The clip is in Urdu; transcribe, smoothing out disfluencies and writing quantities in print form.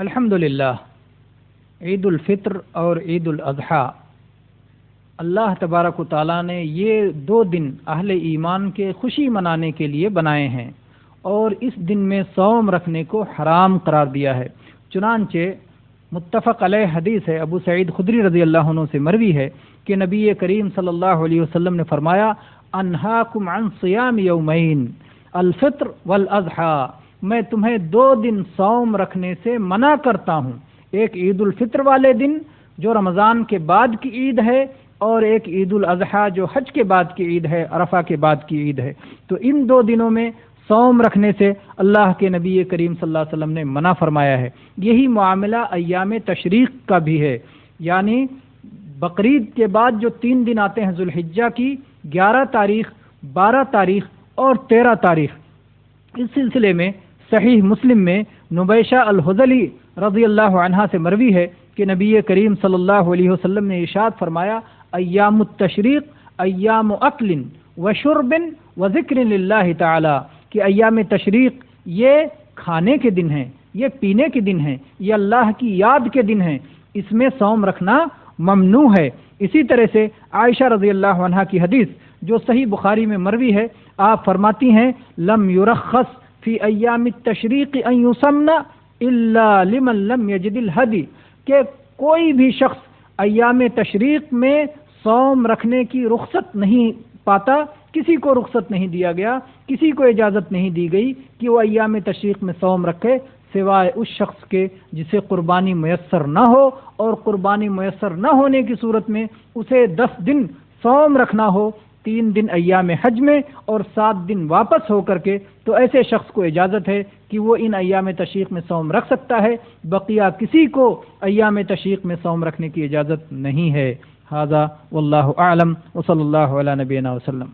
الحمدللہ، عید الفطر اور عید الاضحیٰ اللہ تبارک و تعالیٰ نے یہ دو دن اہل ایمان کے خوشی منانے کے لیے بنائے ہیں اور اس دن میں صوم رکھنے کو حرام قرار دیا ہے۔ چنانچہ متفق علیہ حدیث ہے، ابو سعید خدری رضی اللہ عنہ سے مروی ہے کہ نبی کریم صلی اللہ علیہ وسلم نے فرمایا، انہاکم عن صیام یومین الفطر والاضحیٰ، میں تمہیں دو دن صوم رکھنے سے منع کرتا ہوں، ایک عید الفطر والے دن جو رمضان کے بعد کی عید ہے، اور ایک عید الاضحیٰ جو حج کے بعد کی عید ہے، عرفہ کے بعد کی عید ہے۔ تو ان دو دنوں میں صوم رکھنے سے اللہ کے نبی کریم صلی اللہ علیہ وسلم نے منع فرمایا ہے۔ یہی معاملہ ایام تشریق کا بھی ہے، یعنی بقرعید کے بعد جو 3 دن آتے ہیں ذوالحجہ کی 11 تاریخ، 12 تاریخ اور 13 تاریخ۔ اس سلسلے میں صحیح مسلم میں نبیشہ الحذلی رضی اللہ عنہا سے مروی ہے کہ نبی کریم صلی اللہ علیہ وسلم نے ارشاد فرمایا، ایام التشریق ایام اکل و شرب و ذکر للہ تعالی، کہ ایام تشریق یہ کھانے کے دن ہیں، یہ پینے کے دن ہیں، یہ اللہ کی یاد کے دن ہیں، اس میں صوم رکھنا ممنوع ہے۔ اسی طرح سے عائشہ رضی اللہ عنہا کی حدیث جو صحیح بخاری میں مروی ہے، آپ فرماتی ہیں، لم یرخص فی ایام التشریق ان یصمن الا لمن لم یجد الہدی، کہ کوئی بھی شخص ایام تشریق میں صوم رکھنے کی رخصت نہیں پاتا، کسی کو رخصت نہیں دیا گیا، کسی کو اجازت نہیں دی گئی کہ وہ ایام تشریق میں صوم رکھے، سوائے اس شخص کے جسے قربانی میسر نہ ہو، اور قربانی میسر نہ ہونے کی صورت میں اسے 10 دن صوم رکھنا ہو، 3 دن ایام حج میں اور 7 دن واپس ہو کر کے، تو ایسے شخص کو اجازت ہے کہ وہ ان ایام تشریق میں صوم رکھ سکتا ہے، بقیہ کسی کو ایام تشریق میں صوم رکھنے کی اجازت نہیں ہے۔ ھذا واللہ اعلم وصلی اللہ علی نبینا وسلم۔